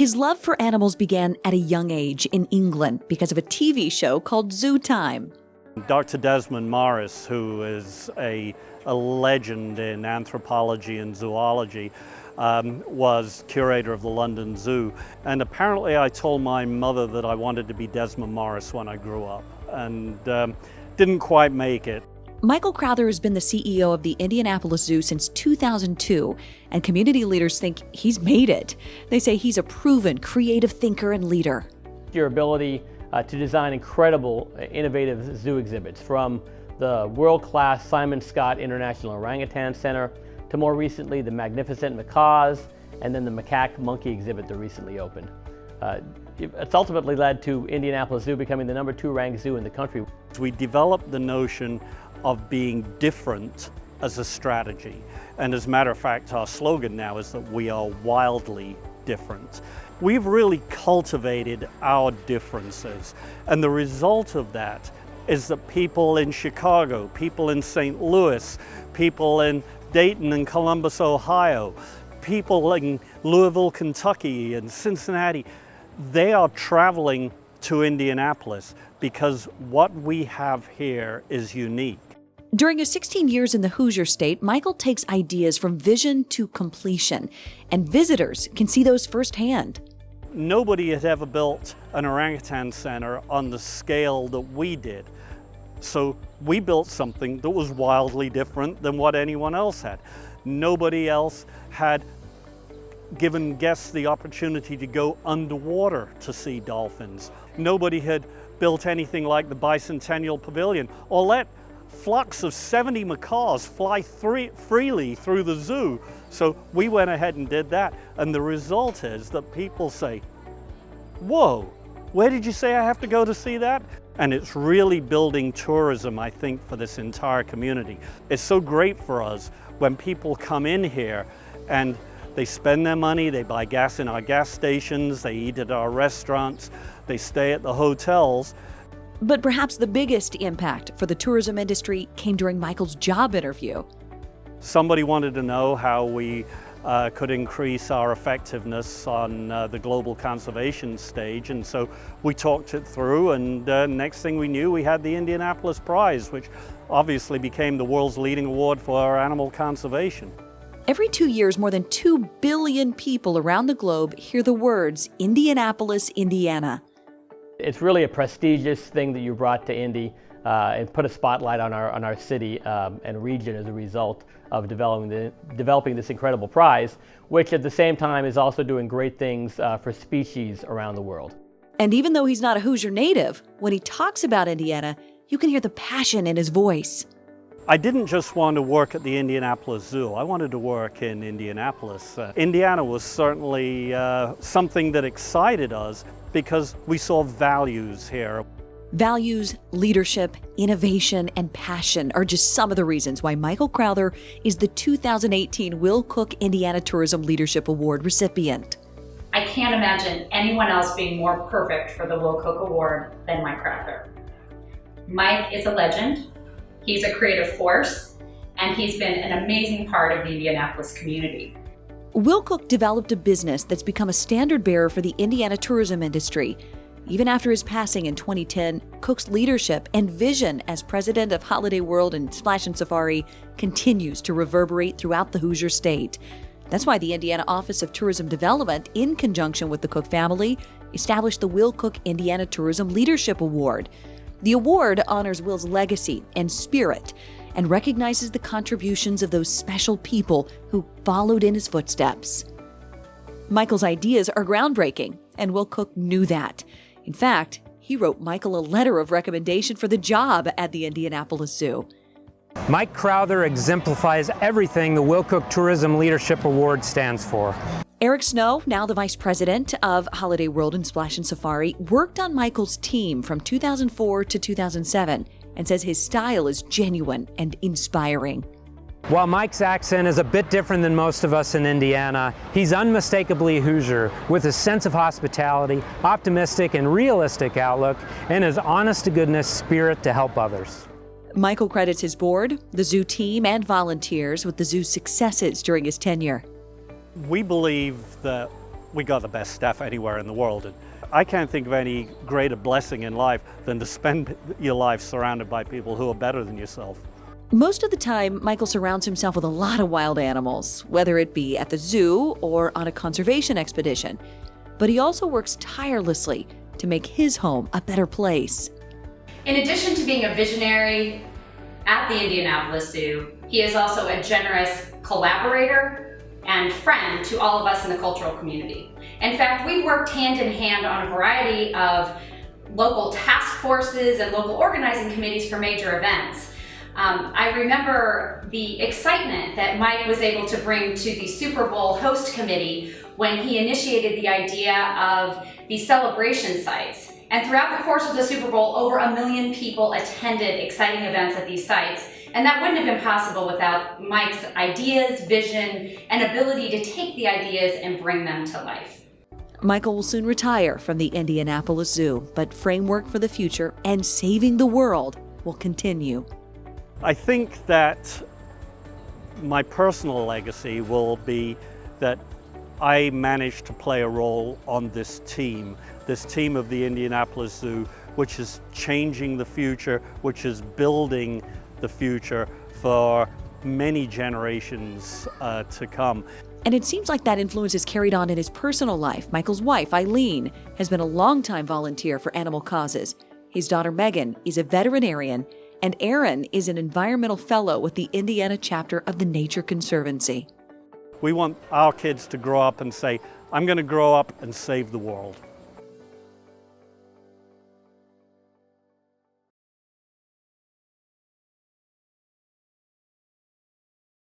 His love for animals began at a young age in England because of a TV show called Zoo Time. Dr. Desmond Morris, who is a legend in anthropology and zoology, was curator of the London Zoo. And apparently I told my mother that I wanted to be Desmond Morris when I grew up, and didn't quite make it. Michael Crowther has been the CEO of the Indianapolis Zoo since 2002, and community leaders think he's made it. They say he's a proven creative thinker and leader. Your ability to design incredible, innovative zoo exhibits, from the world-class Simon Scott International Orangutan Center to more recently the magnificent macaws, and then the macaque monkey exhibit that recently opened. It's ultimately led to Indianapolis Zoo becoming the #2 ranked zoo in the country. We developed the notion of being different as a strategy. And as a matter of fact, our slogan now is that we are wildly different. We've really cultivated our differences. And the result of that is that people in Chicago, people in St. Louis, people in Dayton and Columbus, Ohio, people in Louisville, Kentucky, and Cincinnati, they are traveling to Indianapolis because what we have here is unique. During his 16 years in the Hoosier State, Michael takes ideas from vision to completion, and visitors can see those firsthand. Nobody had ever built an orangutan center on the scale that we did. So we built something that was wildly different than what anyone else had. Nobody else had given guests the opportunity to go underwater to see dolphins. Nobody had built anything like the Bicentennial Pavilion, or let flocks of 70 macaws fly freely through the zoo. So we went ahead and did that. And the result is that people say, whoa, where did you say I have to go to see that? And it's really building tourism, I think, for this entire community. It's so great for us when people come in here and they spend their money, they buy gas in our gas stations, they eat at our restaurants, they stay at the hotels. But perhaps the biggest impact for the tourism industry came during Michael's job interview. Somebody wanted to know how we could increase our effectiveness on the global conservation stage, and so we talked it through, and next thing we knew, we had the Indianapolis Prize, which obviously became the world's leading award for animal conservation. Every 2 years, more than 2 billion people around the globe hear the words Indianapolis, Indiana. It's really a prestigious thing that you brought to Indy and put a spotlight on our city and region as a result of developing this incredible prize, which at the same time is also doing great things for species around the world. And even though he's not a Hoosier native, when he talks about Indiana, you can hear the passion in his voice. I didn't just want to work at the Indianapolis Zoo. I wanted to work in Indianapolis. Indiana was certainly something that excited us because we saw values here. Values, leadership, innovation, and passion are just some of the reasons why Michael Crowther is the 2018 Will Cook Indiana Tourism Leadership Award recipient. I can't imagine anyone else being more perfect for the Will Cook Award than Mike Crowther. Mike is a legend, he's a creative force, and he's been an amazing part of the Indianapolis community. Will Cook developed a business that's become a standard bearer for the Indiana tourism industry. Even after his passing in 2010, Cook's leadership and vision as president of Holiday World and Splash and Safari continues to reverberate throughout the Hoosier State. That's why the Indiana Office of Tourism Development, in conjunction with the Cook family, established the Will Cook Indiana Tourism Leadership Award. The award honors Will's legacy and spirit and recognizes the contributions of those special people who followed in his footsteps. Michael's ideas are groundbreaking, and Will Cook knew that. In fact, he wrote Michael a letter of recommendation for the job at the Indianapolis Zoo. Mike Crowther exemplifies everything the Will Cook Tourism Leadership Award stands for. Eric Snow, now the vice president of Holiday World and Splash and Safari, worked on Michael's team from 2004 to 2007 and says his style is genuine and inspiring. While Mike's accent is a bit different than most of us in Indiana, he's unmistakably Hoosier with a sense of hospitality, optimistic and realistic outlook, and his honest-to-goodness spirit to help others. Michael credits his board, the zoo team, and volunteers with the zoo's successes during his tenure. We believe that we got the best staff anywhere in the world. And I can't think of any greater blessing in life than to spend your life surrounded by people who are better than yourself. Most of the time, Michael surrounds himself with a lot of wild animals, whether it be at the zoo or on a conservation expedition. But he also works tirelessly to make his home a better place. In addition to being a visionary at the Indianapolis Zoo, he is also a generous collaborator and friend to all of us in the cultural community. In fact, we worked hand in hand on a variety of local task forces and local organizing committees for major events. I remember the excitement that Mike was able to bring to the Super Bowl host committee when he initiated the idea of these celebration sites. And throughout the course of the Super Bowl, over 1 million people attended exciting events at these sites. And that wouldn't have been possible without Mike's ideas, vision, and ability to take the ideas and bring them to life. Michael will soon retire from the Indianapolis Zoo, but framework for the future and saving the world will continue. I think that my personal legacy will be that I managed to play a role on this team of the Indianapolis Zoo, which is changing the future, which is building the future for many generations to come. And it seems like that influence is carried on in his personal life. Michael's wife, Eileen, has been a longtime volunteer for animal causes. His daughter, Megan, is a veterinarian, and Aaron is an environmental fellow with the Indiana chapter of the Nature Conservancy. We want our kids to grow up and say, I'm going to grow up and save the world.